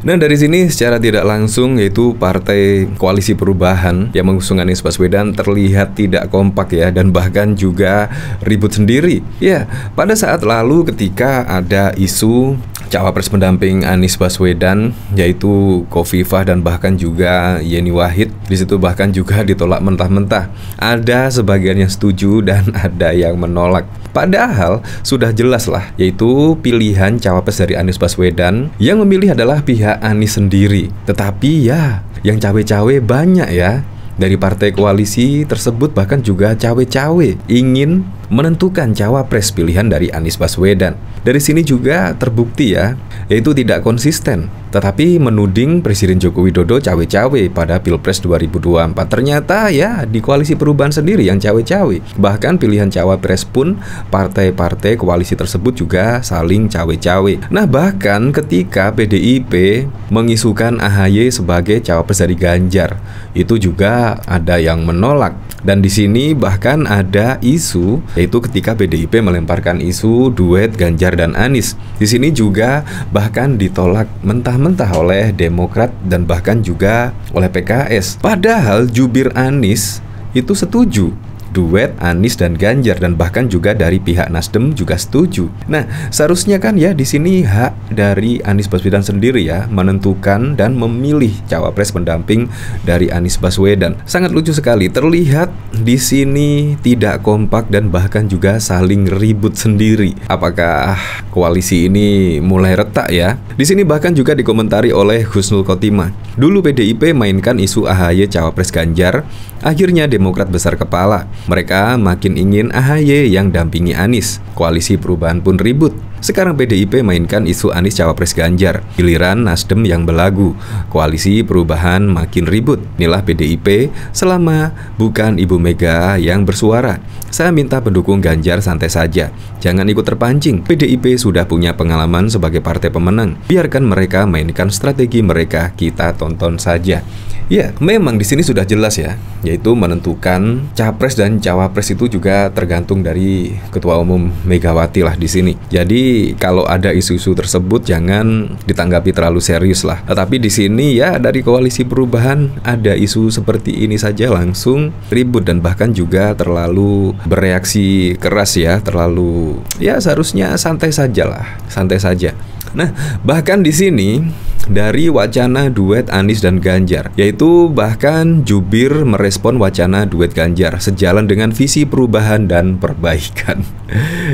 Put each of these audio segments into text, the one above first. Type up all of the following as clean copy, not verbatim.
Nah, dari sini secara tidak langsung yaitu Partai Koalisi Perubahan yang mengusung Anies Baswedan terlihat tidak kompak ya, dan bahkan juga ribut sendiri. Ya, pada saat lalu ketika ada isu cawapres pendamping Anies Baswedan yaitu Khofifah dan bahkan juga Yeni Wahid, di situ bahkan juga ditolak mentah-mentah. Ada sebagian yang setuju dan ada yang menolak. Padahal sudah jelas lah, yaitu pilihan cawapres dari Anies Baswedan yang memilih adalah pihak Anies sendiri. Tetapi ya, yang cawe-cawe banyak ya. Dari partai koalisi tersebut bahkan juga cawe-cawe ingin menentukan cawapres pilihan dari Anies Baswedan. Dari sini juga terbukti ya, yaitu tidak konsisten, tetapi menuding Presiden Joko Widodo cawe-cawe pada Pilpres 2024. Ternyata ya di Koalisi Perubahan sendiri yang cawe-cawe. Bahkan pilihan cawapres pun partai-partai koalisi tersebut juga saling cawe-cawe. Nah, bahkan ketika PDIP mengisukan AHY sebagai cawapres dari Ganjar, itu juga ada yang menolak. Dan di sini bahkan ada isu, yaitu ketika PDIP melemparkan isu duet Ganjar dan Anies. Di sini juga bahkan ditolak mentah-mentah oleh Demokrat dan bahkan juga oleh PKS. Padahal jubir Anies itu setuju duet Anies dan Ganjar, dan bahkan juga dari pihak Nasdem juga setuju. Nah, seharusnya kan ya di sini hak dari Anies Baswedan sendiri ya menentukan dan memilih cawapres pendamping dari Anies Baswedan. Sangat lucu sekali, terlihat di sini tidak kompak dan bahkan juga saling ribut sendiri. Apakah koalisi ini mulai retak ya? Di sini bahkan juga dikomentari oleh Husnul Khotimah. Dulu PDIP mainkan isu AHY cawapres Ganjar, akhirnya Demokrat besar kepala. Mereka makin ingin AHY yang dampingi Anies. Koalisi Perubahan pun ribut. Sekarang PDIP mainkan isu Anies cawapres Ganjar, giliran Nasdem yang belagu. Koalisi Perubahan makin ribut. Inilah PDIP selama bukan Ibu Mega yang bersuara. Saya minta pendukung Ganjar santai saja, jangan ikut terpancing. PDIP sudah punya pengalaman sebagai partai pemenang. Biarkan mereka mainkan strategi mereka, kita tonton saja. Ya, memang di sini sudah jelas ya, yaitu menentukan capres dan cawapres itu juga tergantung dari Ketua Umum Megawati lah di sini. Jadi kalau ada isu-isu tersebut jangan ditanggapi terlalu serius lah. Tetapi di sini ya dari Koalisi Perubahan ada isu seperti ini saja langsung ribut dan bahkan juga terlalu bereaksi keras ya, terlalu ya seharusnya santai saja lah, santai saja. Nah, bahkan di sini dari wacana duet Anies dan Ganjar, yaitu bahkan jubir merespon wacana duet Ganjar sejalan dengan visi perubahan dan perbaikan.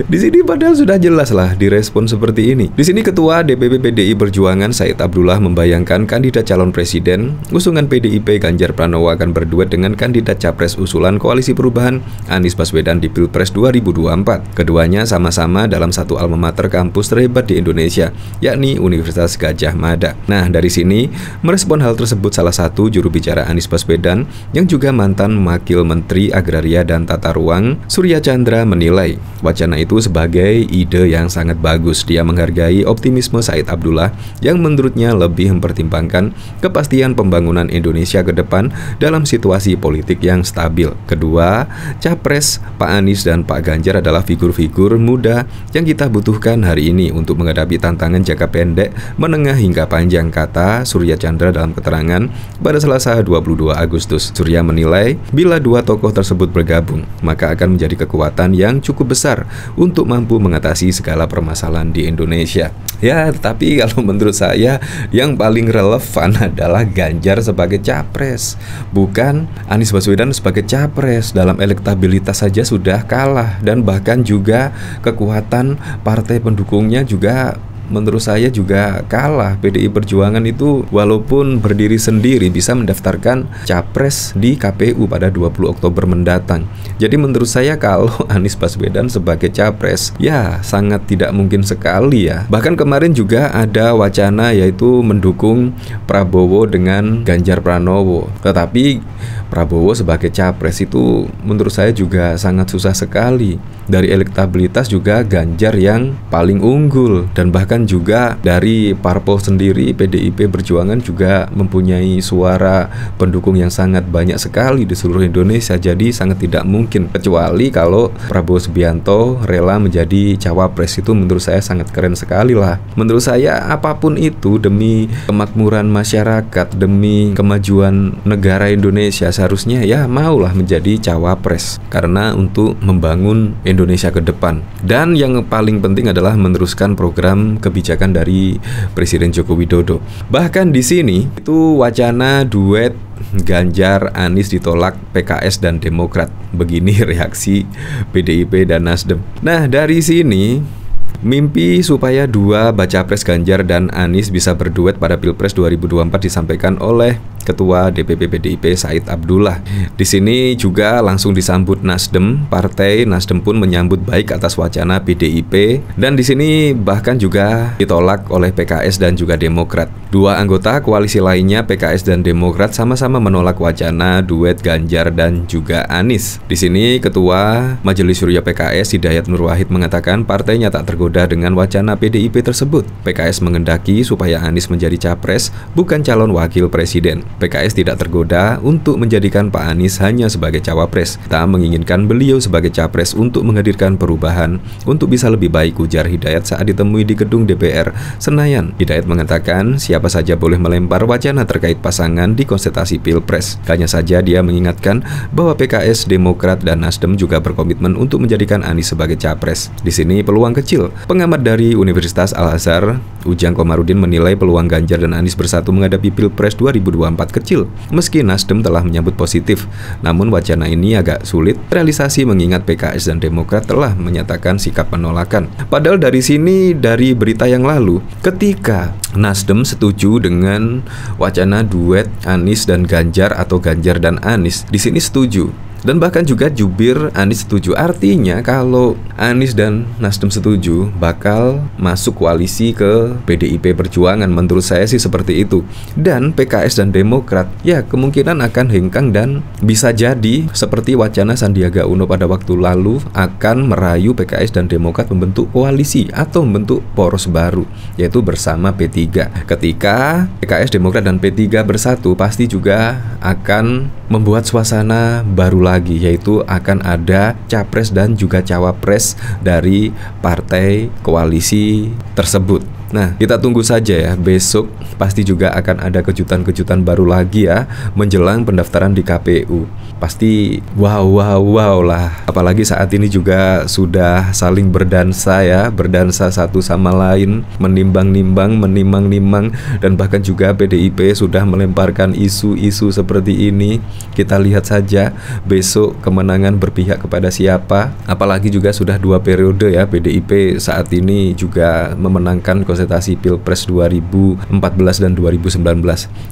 Di sini padahal sudah jelas lah direspon seperti ini. Di sini Ketua DPP PDI Perjuangan Said Abdullah membayangkan kandidat calon presiden usungan PDIP Ganjar Pranowo akan berduet dengan kandidat capres usulan Koalisi Perubahan Anies Baswedan di Pilpres 2024. Keduanya sama-sama dalam satu alma mater kampus terhebat di Indonesia, yakni Universitas Gadjah Mada. Nah, dari sini merespon hal tersebut salah satu juru bicara Anies Baswedan yang juga mantan Wakil Menteri Agraria dan Tata Ruang, Surya Chandra, menilai wacana itu sebagai ide yang sangat bagus. Dia menghargai optimisme Said Abdullah yang menurutnya lebih mempertimbangkan kepastian pembangunan Indonesia ke depan dalam situasi politik yang stabil. Kedua, capres Pak Anies dan Pak Ganjar adalah figur-figur muda yang kita butuhkan hari ini untuk menghadapi tantangan jangka pendek, menengah hingga panjang, kata Surya Chandra dalam keterangan pada Selasa 22 Agustus. Surya menilai bila dua tokoh tersebut bergabung, maka akan menjadi kekuatan yang cukup besar untuk mampu mengatasi segala permasalahan di Indonesia. Ya, tapi kalau menurut saya yang paling relevan adalah Ganjar sebagai capres, bukan Anies Baswedan sebagai capres. Dalam elektabilitas saja sudah kalah dan bahkan juga kekuatan partai pendukungnya juga menurut saya juga kalah. PDI Perjuangan itu walaupun berdiri sendiri bisa mendaftarkan capres di KPU pada 20 Oktober mendatang. Jadi menurut saya kalau Anies Baswedan sebagai capres ya sangat tidak mungkin sekali ya. Bahkan kemarin juga ada wacana yaitu mendukung Prabowo dengan Ganjar Pranowo. Tetapi Prabowo sebagai capres itu menurut saya juga sangat susah sekali. Dari elektabilitas juga Ganjar yang paling unggul, dan bahkan juga dari parpol sendiri PDIP Perjuangan juga mempunyai suara pendukung yang sangat banyak sekali di seluruh Indonesia. Jadi sangat tidak mungkin, kecuali kalau Prabowo Subianto rela menjadi cawapres. Itu menurut saya sangat keren sekali lah. Menurut saya apapun itu demi kemakmuran masyarakat, demi kemajuan negara Indonesia, seharusnya ya maulah menjadi cawapres, karena untuk membangun Indonesia ke depan. Dan yang paling penting adalah meneruskan program kebijakan dari Presiden Joko Widodo. Bahkan di sini itu wacana duet Ganjar Anies ditolak PKS dan Demokrat. Begini reaksi PDIP dan Nasdem. Nah, dari sini mimpi supaya dua baca pres Ganjar dan Anies bisa berduet pada Pilpres 2024 disampaikan oleh Ketua DPP PDIP Said Abdullah. Di sini juga langsung disambut Nasdem. Partai Nasdem pun menyambut baik atas wacana PDIP, dan di sini bahkan juga ditolak oleh PKS dan juga Demokrat. Dua anggota koalisi lainnya, PKS dan Demokrat, sama-sama menolak wacana duet Ganjar dan juga Anies. Di sini Ketua Majelis Syuro PKS Hidayat Nur Wahid mengatakan partainya tak tergoda dengan wacana PDIP tersebut. PKS mengendaki supaya Anies menjadi capres, bukan calon wakil presiden. PKS tidak tergoda untuk menjadikan Pak Anies hanya sebagai cawapres. Kita menginginkan beliau sebagai capres untuk menghadirkan perubahan untuk bisa lebih baik, ujar Hidayat saat ditemui di gedung DPR Senayan. Hidayat mengatakan siapa saja boleh melempar wacana terkait pasangan di kontestasi Pilpres. Hanya saja dia mengingatkan bahwa PKS, Demokrat, dan Nasdem juga berkomitmen untuk menjadikan Anies sebagai capres. Di sini peluang kecil. Pengamat dari Universitas Al-Azhar, Ujang Komarudin, menilai peluang Ganjar dan Anies bersatu menghadapi Pilpres 2024 kecil. Meski Nasdem telah menyambut positif, namun wacana ini agak sulit realisasi mengingat PKS dan Demokrat telah menyatakan sikap penolakan. Padahal dari sini, dari berita yang lalu, ketika Nasdem setuju dengan wacana duet Anies dan Ganjar atau Ganjar dan Anies, di sini setuju. Dan bahkan juga jubir Anies setuju. Artinya kalau Anies dan Nasdem setuju, bakal masuk koalisi ke PDIP Perjuangan. Menurut saya sih seperti itu. Dan PKS dan Demokrat ya kemungkinan akan hengkang, dan bisa jadi seperti wacana Sandiaga Uno pada waktu lalu akan merayu PKS dan Demokrat membentuk koalisi atau membentuk poros baru, yaitu bersama P3. Ketika PKS, Demokrat, dan P3 bersatu, pasti juga akan membuat suasana baru lagi, yaitu akan ada capres dan juga cawapres dari partai koalisi tersebut. Nah, kita tunggu saja ya. Besok pasti juga akan ada kejutan-kejutan baru lagi ya menjelang pendaftaran di KPU. Pasti wow lah. Apalagi saat ini juga sudah saling berdansa ya, berdansa satu sama lain, menimbang-nimbang, menimang-nimang, dan bahkan juga PDIP sudah melemparkan isu-isu seperti ini. Kita lihat saja besok kemenangan berpihak kepada siapa. Apalagi juga sudah 2 periode ya PDIP saat ini juga memenangkan kontestasi Pilpres 2014 dan 2019.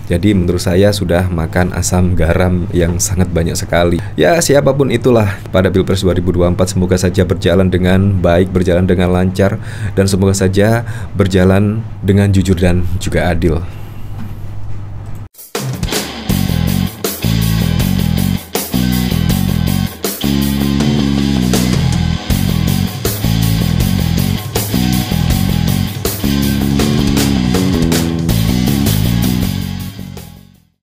Jadi menurut saya sudah makan asam garam yang sangat banyak sekali. Ya siapapun itulah pada Pilpres 2024, semoga saja berjalan dengan baik, berjalan dengan lancar, dan semoga saja berjalan dengan jujur dan juga adil.